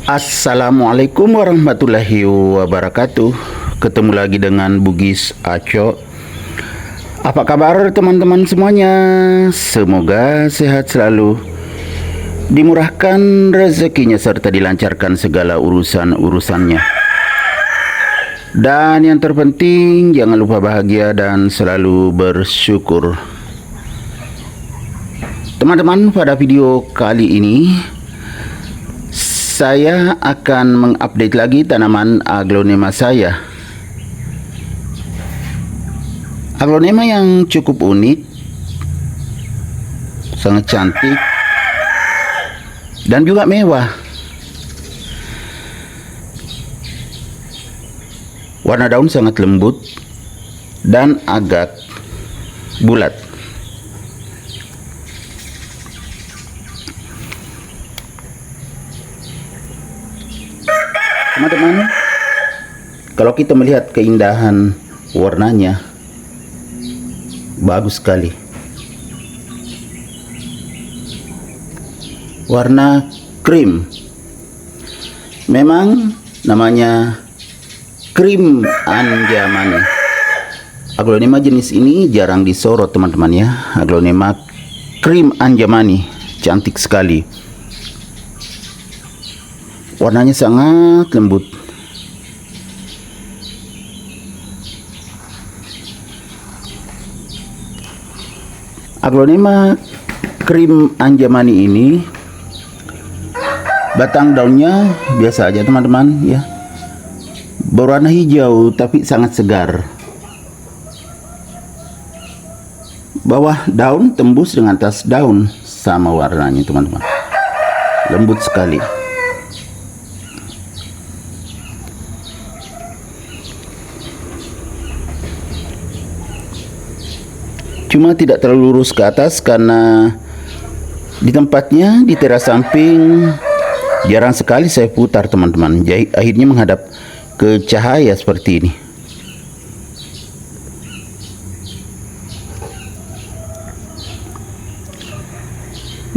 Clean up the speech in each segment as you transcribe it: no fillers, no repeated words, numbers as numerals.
Assalamualaikum warahmatullahi wabarakatuh. Ketemu lagi dengan Bugis Aco. Apa kabar teman-teman semuanya? Semoga sehat selalu, dimurahkan rezekinya serta dilancarkan segala urusan-urusannya. Dan yang terpenting jangan lupa bahagia dan selalu bersyukur. Teman-teman, pada video kali ini saya akan mengupdate lagi tanaman aglonema saya. Aglonema yang cukup unik, sangat cantik, dan juga mewah. Warna daun sangat lembut dan agak bulat. Teman-teman, kalau kita melihat keindahan warnanya, bagus sekali. Warna krim. Memang namanya krim anjamani. Aglonema jenis ini jarang disorot teman-teman ya. Aglonema krim anjamani, cantik sekali. Warnanya sangat lembut. Aglonema krim anjamani ini batang daunnya biasa aja teman-teman ya. Berwarna hijau tapi sangat segar. Bawah daun tembus dengan atas daun sama warnanya teman-teman. Lembut sekali. Cuma tidak terlalu lurus ke atas karena di tempatnya di teras samping jarang sekali saya putar teman-teman. Jadi akhirnya menghadap ke cahaya seperti ini.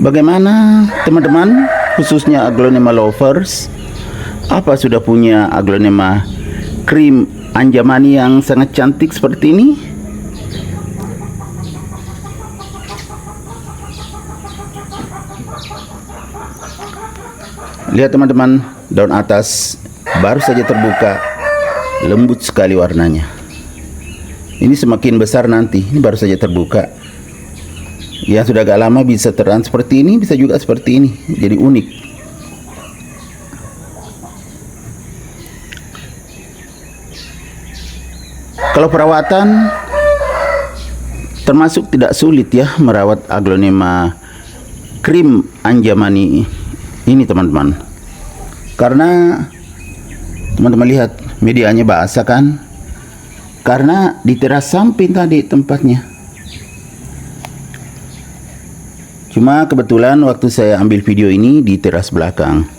Bagaimana teman-teman, khususnya aglonema lovers? Apa sudah punya aglonema krim anjamani yang sangat cantik seperti ini? Lihat teman-teman, daun atas baru saja terbuka, lembut sekali warnanya. Ini semakin besar nanti, ini baru saja terbuka. Yang sudah agak lama bisa terang seperti ini, bisa juga seperti ini, jadi unik. Kalau perawatan termasuk tidak sulit ya merawat aglonema krim anjamani ini teman-teman. Karena teman-teman lihat medianya basah kan, karena di teras samping tadi tempatnya. Cuma kebetulan waktu saya ambil video ini di teras belakang,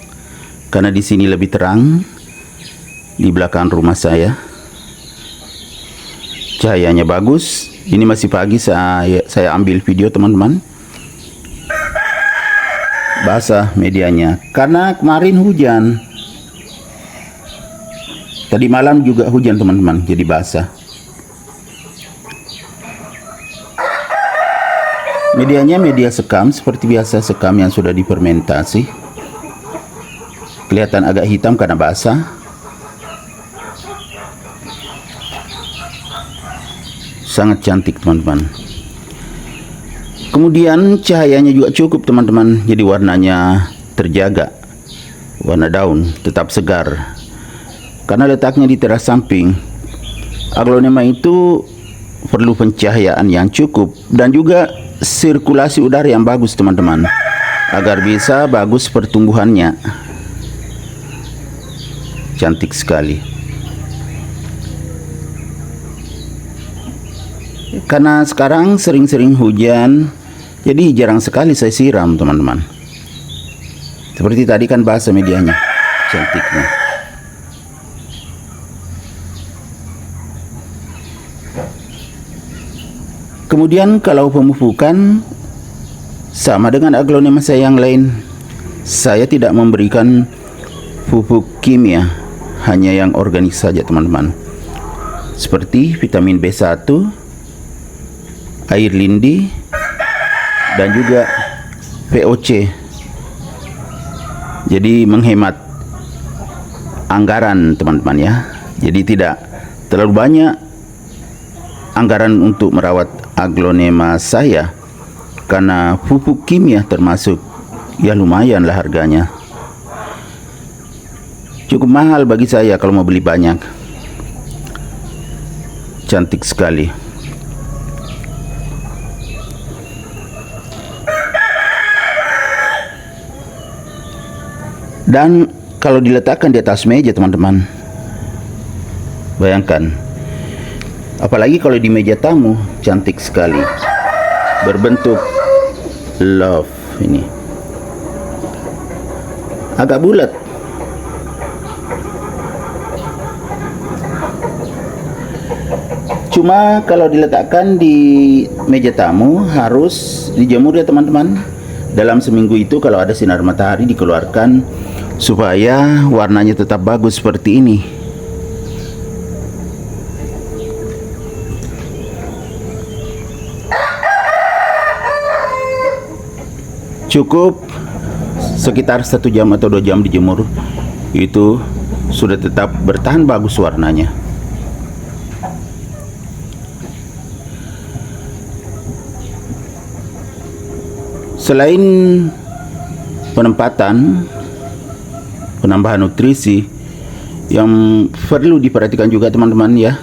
karena di sini lebih terang, di belakang rumah saya. Cahayanya bagus. Ini masih pagi saya ambil video teman-teman. Basah medianya karena kemarin hujan. Tadi malam juga hujan teman-teman, jadi basah. Medianya media sekam seperti biasa, sekam yang sudah difermentasi. Kelihatan agak hitam karena basah. Sangat cantik teman-teman. Kemudian cahayanya juga cukup teman-teman, jadi warnanya terjaga. Warna daun tetap segar karena letaknya di teras samping. Aglonema itu perlu pencahayaan yang cukup dan juga sirkulasi udara yang bagus teman-teman, agar bisa bagus pertumbuhannya. Cantik sekali. Karena sekarang sering-sering hujan, jadi jarang sekali saya siram teman-teman. Seperti tadi kan basah medianya, cantiknya. Kemudian kalau pemupukan sama dengan aglonema saya yang lain, saya tidak memberikan pupuk kimia, hanya yang organik saja teman-teman, seperti vitamin B1, air lindi, dan juga VOC. Jadi menghemat anggaran teman-teman ya. Jadi tidak terlalu banyak anggaran untuk merawat aglonema saya, karena pupuk kimia termasuk ya lumayan lah harganya. Cukup mahal bagi saya kalau mau beli banyak. Cantik sekali. Dan kalau diletakkan di atas meja teman-teman, bayangkan, apalagi kalau di meja tamu, cantik sekali. Berbentuk love ini. Agak bulat. Cuma kalau diletakkan di meja tamu harus dijemur ya teman-teman. Dalam seminggu itu kalau ada sinar matahari dikeluarkan supaya warnanya tetap bagus seperti ini. Cukup sekitar 1 jam atau 2 jam dijemur, itu sudah tetap bertahan bagus warnanya. Selain penambahan nutrisi yang perlu diperhatikan juga teman-teman ya,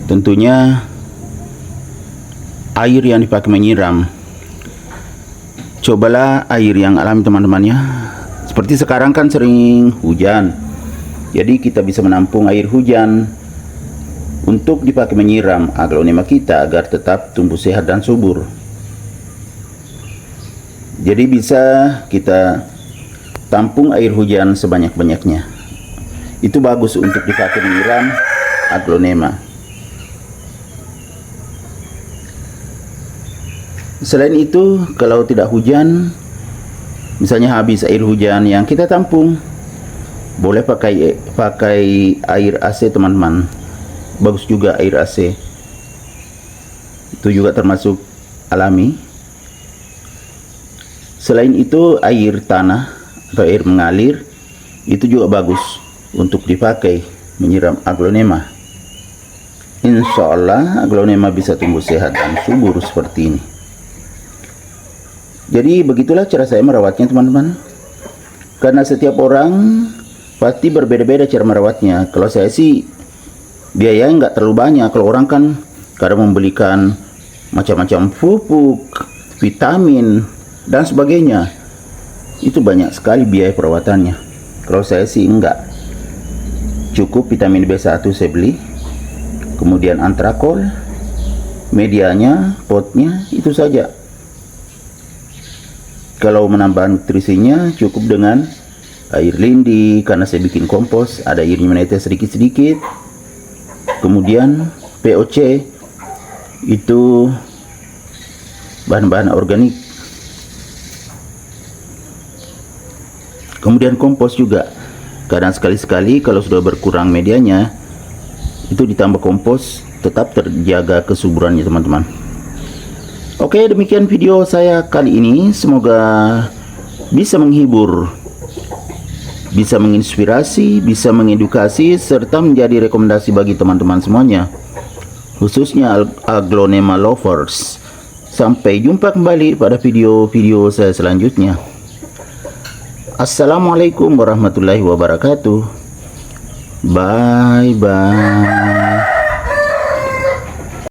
tentunya air yang dipakai menyiram. Cobalah air yang alami teman-teman ya. Seperti sekarang kan sering hujan, jadi kita bisa menampung air hujan untuk dipakai menyiram aglonema kita agar tetap tumbuh sehat dan subur. Jadi bisa kita tampung air hujan sebanyak-banyaknya. Itu bagus untuk dipakai menyiram aglonema. Selain itu, kalau tidak hujan, misalnya habis air hujan yang kita tampung, boleh pakai air AC teman-teman. Bagus juga air AC. Itu juga termasuk alami. Selain itu, air tanah atau air mengalir itu juga bagus untuk dipakai menyiram aglonema. Insya Allah aglonema bisa tumbuh sehat dan subur seperti ini. Jadi begitulah cara saya merawatnya teman-teman. Karena setiap orang pasti berbeda-beda cara merawatnya. Kalau saya sih biayanya nggak terlalu banyak. Kalau orang kan kadang membelikan macam-macam pupuk, vitamin, dan sebagainya. Itu banyak sekali biaya perawatannya. Kalau saya sih enggak. Cukup vitamin B1 saya beli, kemudian antrakol, medianya, potnya, itu saja. Kalau menambah nutrisinya cukup dengan air lindi, karena saya bikin kompos, ada airnya menetes sedikit-sedikit. Kemudian VOC, itu bahan-bahan organik. Kemudian kompos juga, kadang sekali-sekali kalau sudah berkurang medianya, itu ditambah kompos, tetap terjaga kesuburannya teman-teman. Oke, demikian video saya kali ini. Semoga bisa menghibur, bisa menginspirasi, bisa mengedukasi, serta menjadi rekomendasi bagi teman-teman semuanya, khususnya aglonema lovers. Sampai jumpa kembali pada video-video saya selanjutnya. Assalamualaikum warahmatullahi wabarakatuh. Bye bye.